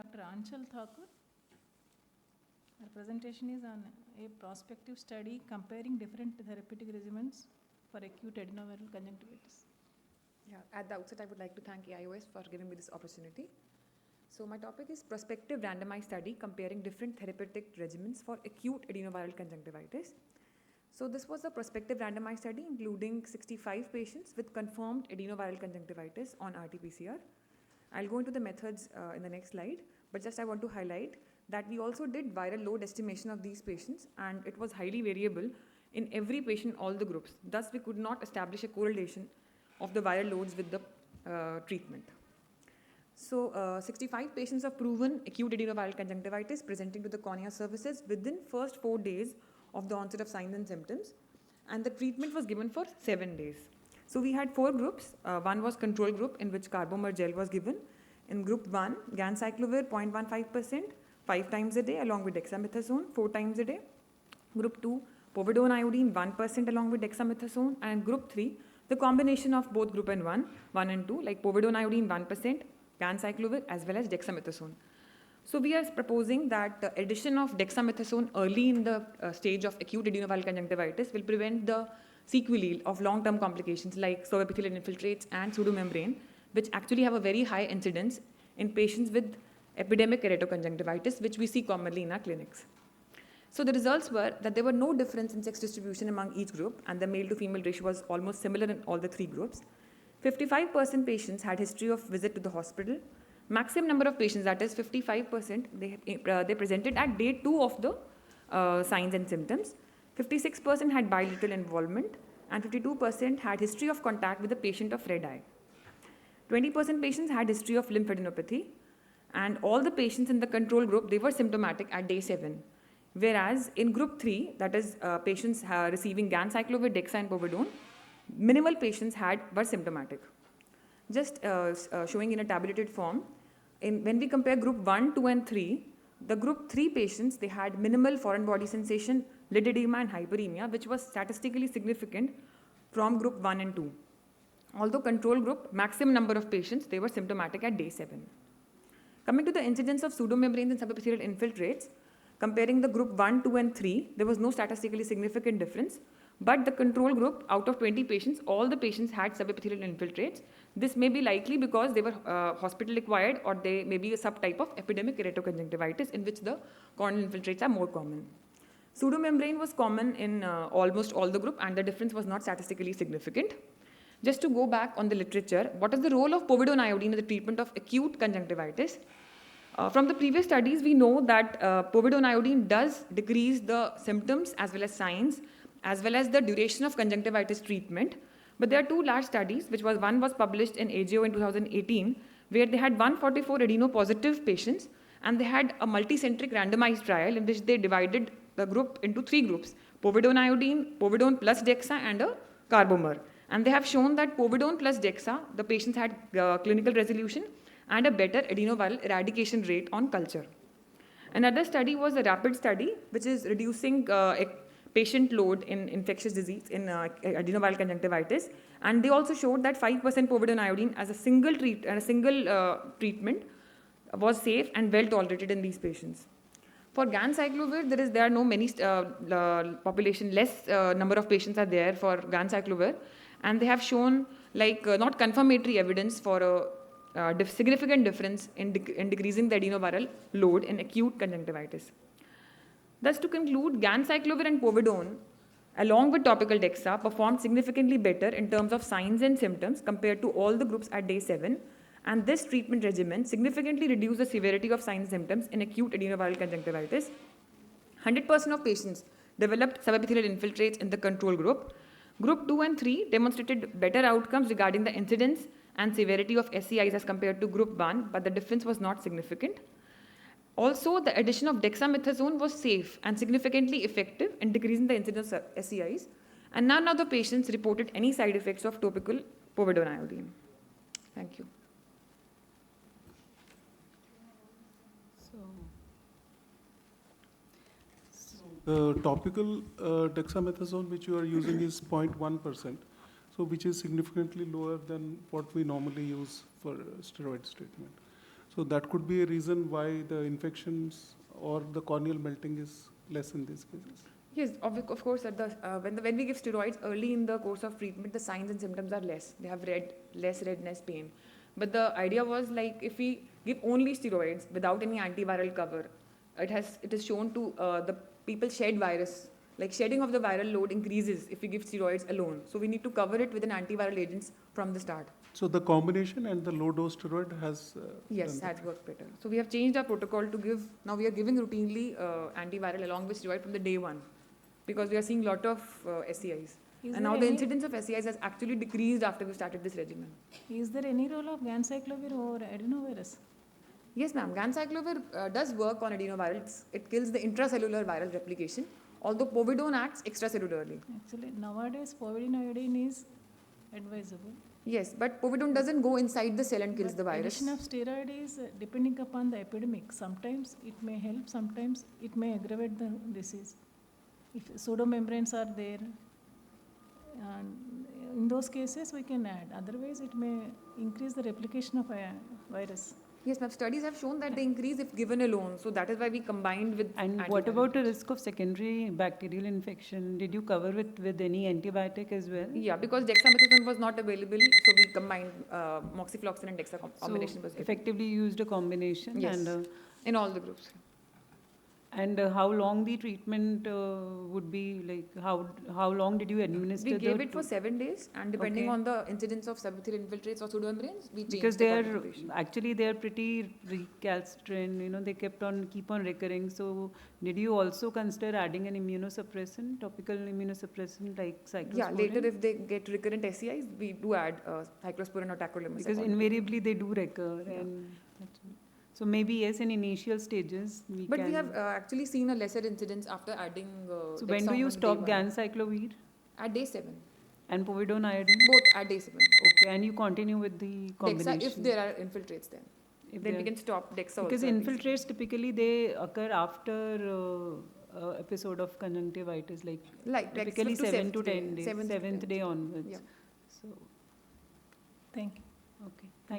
Dr. Anchal Thakur. Our presentation is on a prospective study comparing different therapeutic regimens for acute adenoviral conjunctivitis. Yeah, at the outset, I would like to thank AIOS for giving me this opportunity. So my topic is prospective randomized study comparing different therapeutic regimens for acute adenoviral conjunctivitis. So this was a prospective randomized study including 65 patients with confirmed adenoviral conjunctivitis on RT-PCR. I'll go into the methods in the next slide, but just I want to highlight that we also did viral load estimation of these patients, and it was highly variable in every patient, all the groups. Thus, we could not establish a correlation of the viral loads with the treatment. So 65 patients have proven acute adenoviral conjunctivitis presenting to the cornea services within first 4 days of the onset of signs and symptoms, and the treatment was given for 7 days. So we had 4 groups. One was control group in which carbomer gel was given. In group 1, ganciclovir 0.15%, 5 times a day along with dexamethasone 4 times a day. Group 2, povidone iodine 1% along with dexamethasone. And group 3, the combination of both group and 1 and 2, like povidone iodine 1%, ganciclovir as well as dexamethasone. So we are proposing that the addition of dexamethasone early in the stage of acute adenoviral conjunctivitis will prevent the sequelae of long-term complications like subepithelial infiltrates and pseudomembrane, which actually have a very high incidence in patients with epidemic keratoconjunctivitis, which we see commonly in our clinics. So the results were that there were no difference in sex distribution among each group, and the male to female ratio was almost similar in all the 3 groups. 55% patients had history of visit to the hospital. Maximum number of patients, that is 55%, they presented at day 2 of the signs and symptoms. 56% had bilateral involvement, and 52% had history of contact with a patient of red eye. 20% patients had history of lymphadenopathy, and all the patients in the control group, they were symptomatic at day 7. Whereas in group 3, that is patients receiving ganciclovir, dexa and povidone, minimal patients were symptomatic. Just showing in a tabulated form, when we compare group 1, 2 and 3, the group 3 patients, they had minimal foreign body sensation, lid edema and hyperemia, which was statistically significant from group 1 and 2. Although control group, maximum number of patients, they were symptomatic at day 7. Coming to the incidence of pseudomembranes and subepithelial infiltrates, comparing the group 1, 2 and 3, there was no statistically significant difference. But the control group, out of 20 patients, all the patients had subepithelial infiltrates. This may be likely because they were hospital acquired, or they may be a subtype of epidemic keratoconjunctivitis in which the corneal infiltrates are more common. Pseudomembrane was common in almost all the group, and the difference was not statistically significant. Just to go back on the literature, what is the role of povidone iodine in the treatment of acute conjunctivitis? From the previous studies, we know that povidone iodine does decrease the symptoms as well as signs, as well as the duration of conjunctivitis treatment. But there are 2 large studies, one was published in AGO in 2018, where they had 144 adeno-positive patients, and they had a multicentric randomized trial in which they divided the group into 3 groups, povidone iodine, povidone plus dexa, and a carbomer. And they have shown that povidone plus dexa, the patients had clinical resolution and a better adenoviral eradication rate on culture. Another study was a rapid study, which is reducing patient load in infectious disease in adenoviral conjunctivitis, and they also showed that 5% povidone iodine as a single treatment was safe and well tolerated in these patients. For ganciclovir, there are no many population, less number of patients are there for ganciclovir, and they have shown not confirmatory evidence for a significant difference in decreasing the adenoviral load in acute conjunctivitis. Thus, to conclude, ganciclovir and povidone, along with topical dexa, performed significantly better in terms of signs and symptoms compared to all the groups at day 7, and this treatment regimen significantly reduced the severity of signs and symptoms in acute adenoviral conjunctivitis. 100% of patients developed subepithelial infiltrates in the control group. Group 2 and 3 demonstrated better outcomes regarding the incidence and severity of SCIs as compared to group 1, but the difference was not significant. Also, the addition of dexamethasone was safe and significantly effective in decreasing the incidence of SCIs, and none of the patients reported any side effects of topical povidone iodine. Thank you. The topical dexamethasone which you are using is 0.1%, so which is significantly lower than what we normally use for steroids treatment. So that could be a reason why the infections or the corneal melting is less in these cases. Yes, of course, when we give steroids early in the course of treatment, the signs and symptoms are less. They have less redness, pain. But the idea was like if we give only steroids without any antiviral cover, it is shown to the people shed virus. Like shedding of the viral load increases if we give steroids alone. So we need to cover it with an antiviral agents from the start. So the combination and the low dose steroid has Yes, done has worked better. So we have changed our protocol to give, now we are giving routinely antiviral along with steroid from the day one, because we are seeing a lot of SCIs. Is And now there the any- incidence of SCIs has actually decreased after we started this regimen. Is there any role of ganciclovir over adenovirus? Yes, ma'am. Ganciclovir does work on adenovirals. It kills the intracellular viral replication, although povidone acts extracellularly. Actually, nowadays povidone iodine is advisable. Yes, but povidone doesn't go inside the cell and kills But the virus. addition of steroid is depending upon the epidemic. Sometimes it may help, sometimes it may aggravate the disease. If pseudomembranes are there, and in those cases we can add. Otherwise, it may increase the replication of a virus. Yes, ma'am. Studies have shown that they increase if given alone. So that is why we combined with. And what about the risk of secondary bacterial infection? Did you cover it with any antibiotic as well? Yeah, because dexamethasone was not available, so we combined moxifloxacin and dexa combination was given. Effectively used a combination. Yes. And, In all the groups. how long the treatment would be, like how long did you administer? We gave it for 7 days, and depending Okay. on the incidence of subepithelial infiltrates or pseudomembranes, we changed Because the they are concentration. actually they are pretty recalcitrant. They keep on recurring. So did you also consider adding an immunosuppressant, topical immunosuppressant like cyclosporin? Yeah, later if they get recurrent SCIs, we do add cyclosporin or tacrolimus. Because accordingly. invariably they do recur. Yeah. And so maybe yes, in initial stages we But can. we have actually seen a lesser incidence after adding. So when do Dexam you on stop day one. ganciclovir At day 7. and povidone iodine? Both at day 7. Okay, and you continue with the combination. Dexa, if there are infiltrates, then If then they we are- can stop Dexa. Because also at day infiltrates typically they occur after episode of conjunctivitis, like 7. Like typically 7 to 10 days, 7th to 7th 10th. day onwards. Yeah. So, Thank you. okay.